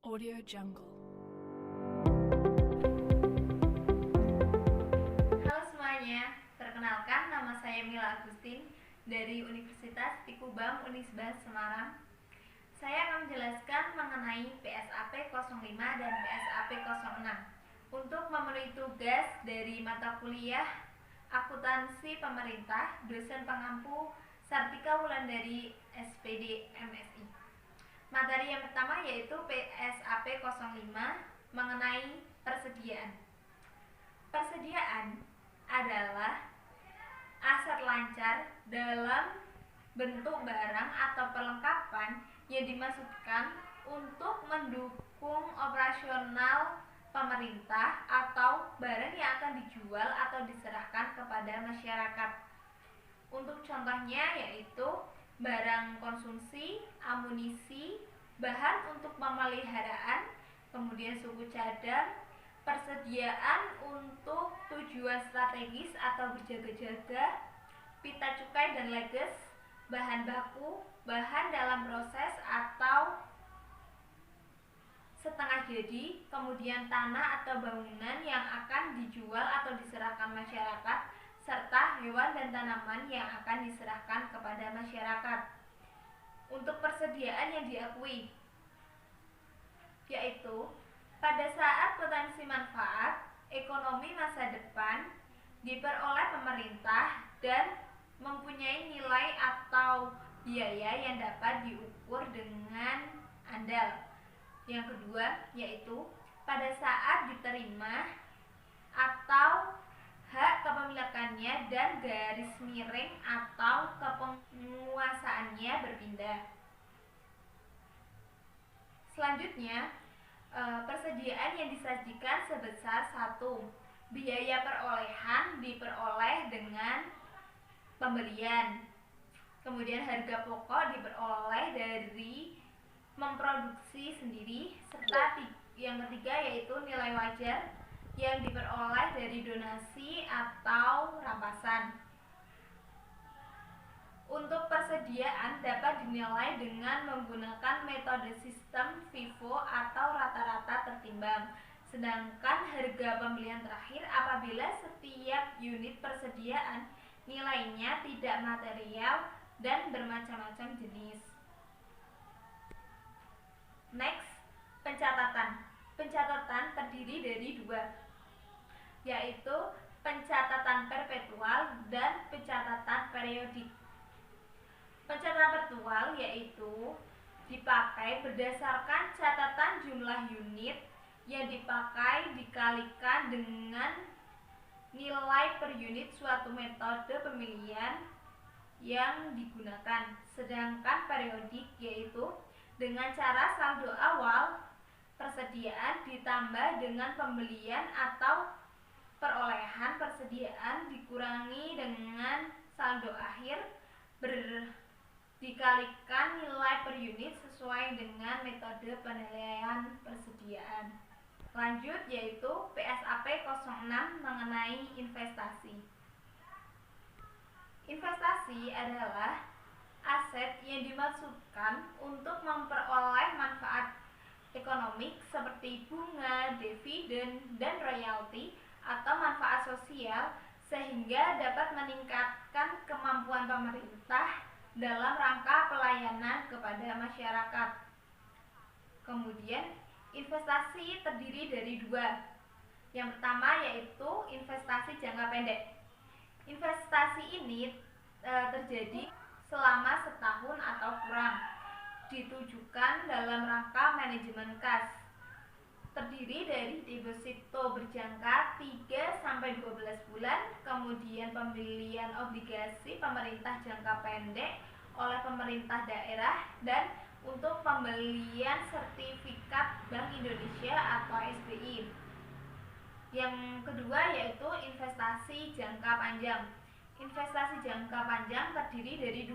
Audio Jungle. Halo semuanya, perkenalkan nama saya Mila Agustin dari Universitas Tikubang Unisba Semarang. Saya akan menjelaskan mengenai PSAP 05 dan PSAP 06 untuk memenuhi tugas dari mata kuliah Akuntansi Pemerintah, dosen pengampu Sartika Wulandari SPD MSI. Materi yang pertama yaitu PSAP 05 mengenai persediaan. Persediaan adalah aset lancar dalam bentuk barang atau perlengkapan yang dimaksudkan untuk mendukung operasional pemerintah atau barang yang akan dijual atau diserahkan kepada masyarakat. Untuk contohnya yaitu barang konsumsi, amunisi, bahan untuk pemeliharaan, kemudian suku cadang, persediaan untuk tujuan strategis atau berjaga-jaga, pita cukai dan leges, bahan baku, bahan dalam proses atau setengah jadi, kemudian tanah atau bangunan yang akan dijual atau diserahkan masyarakat, serta hewan dan tanaman yang akan diserahkan kepada masyarakat. Untuk persediaan yang diakui yaitu pada saat potensi manfaat ekonomi masa depan diperoleh pemerintah dan mempunyai nilai atau biaya yang dapat diukur dengan andal. Yang kedua yaitu pada saat diterima atau hak kepemilikannya dan garis miring atau kepenguasaannya berpindah. Selanjutnya, persediaan yang disajikan sebesar 1. Biaya perolehan diperoleh dengan pembelian. Kemudian harga pokok diperoleh dari memproduksi sendiri, serta yang ketiga yaitu nilai wajar yang diperoleh dari donasi atau rampasan. Untuk persediaan dapat dinilai dengan menggunakan metode sistem FIFO atau rata-rata tertimbang. Sedangkan harga pembelian terakhir apabila setiap unit persediaan nilainya tidak material dan bermacam-macam jenis. Next, pencatatan. Pencatatan terdiri dari 2, yaitu pencatatan perpetual dan pencatatan periodik. Pencatatan perpetual yaitu dipakai berdasarkan catatan jumlah unit yang dipakai dikalikan dengan nilai per unit suatu metode pemilihan yang digunakan. Sedangkan periodik yaitu dengan cara saldo awal persediaan ditambah dengan pembelian atau perolehan persediaan dikurangi dengan saldo akhir dikalikan nilai per unit sesuai dengan metode penilaian persediaan. Lanjut yaitu PSAP 06 mengenai investasi. Investasi adalah aset yang dimaksudkan untuk memperoleh manfaat ekonomik seperti bunga, dividen, dan royalti atau manfaat sosial sehingga dapat meningkatkan kemampuan pemerintah dalam rangka pelayanan kepada masyarakat. Kemudian investasi terdiri dari 2. Yang pertama yaitu investasi jangka pendek. Investasi ini terjadi selama setahun atau kurang, ditujukan dalam rangka manajemen kas. Terdiri dari deposito berjangka 3-12 bulan, kemudian pembelian obligasi pemerintah jangka pendek oleh pemerintah daerah, dan untuk pembelian sertifikat Bank Indonesia atau SBI. Yang kedua yaitu investasi jangka panjang. Investasi jangka panjang terdiri dari 2,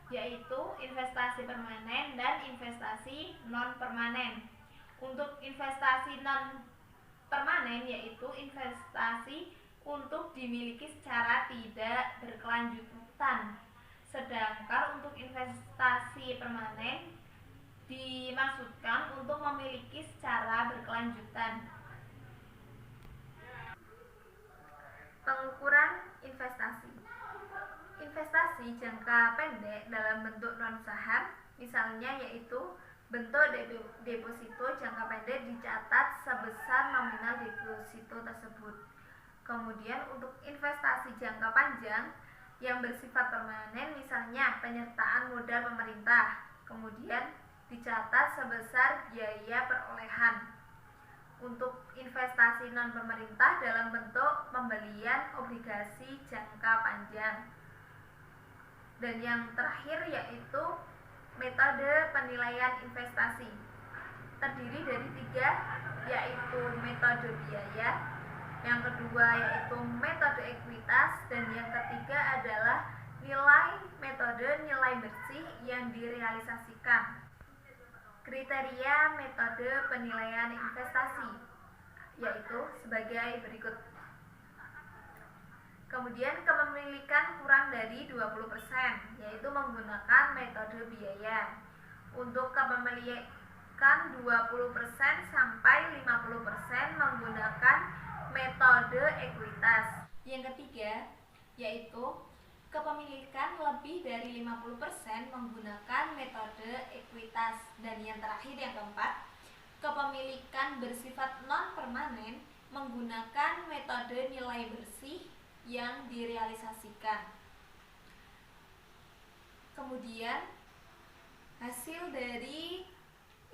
yaitu investasi permanen dan investasi non permanen. Untuk investasi non permanen yaitu investasi untuk dimiliki secara tidak berkelanjutan. Sedangkan untuk investasi permanen dimaksudkan untuk memiliki berkelanjutan. Pengukuran investasi. Investasi jangka pendek dalam bentuk non-saham misalnya yaitu bentuk deposito jangka pendek dicatat sebesar nominal deposito tersebut. Kemudian untuk investasi jangka panjang yang bersifat permanen misalnya penyertaan modal pemerintah, kemudian dicatat sebesar biaya perolehan. Untuk investasi non pemerintah dalam bentuk pembelian obligasi jangka panjang. Dan yang terakhir yaitu metode penilaian investasi. Terdiri dari 3, yaitu metode biaya, yang kedua yaitu metode ekuitas, dan yang ketiga adalah metode nilai bersih yang direalisasikan. Kriteria metode penilaian investasi yaitu sebagai berikut. Kemudian kepemilikan kurang dari 20% yaitu menggunakan metode biaya. Untuk kepemilikan 20% sampai 50% menggunakan metode ekuitas. Yang ketiga yaitu kepemilikan lebih dari 50% menggunakan metode ekuitas. Dan yang terakhir yang keempat, kepemilikan bersifat non-permanen menggunakan metode nilai bersih yang direalisasikan. Kemudian hasil dari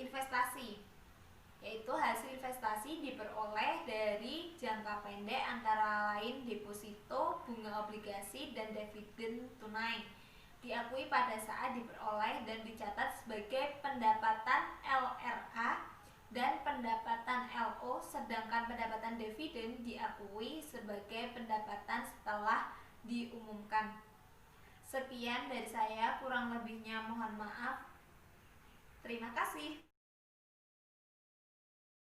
investasi, yaitu hasil investasi diperoleh dari jangka pendek antara lain deposito, bunga obligasi, dan dividen tunai. Diakui pada saat diperoleh dan dicatat sebagai pendapatan LRA dan pendapatan LO, sedangkan pendapatan dividen diakui sebagai pendapatan setelah diumumkan. Sekian dari saya, kurang lebihnya mohon maaf. Terima kasih.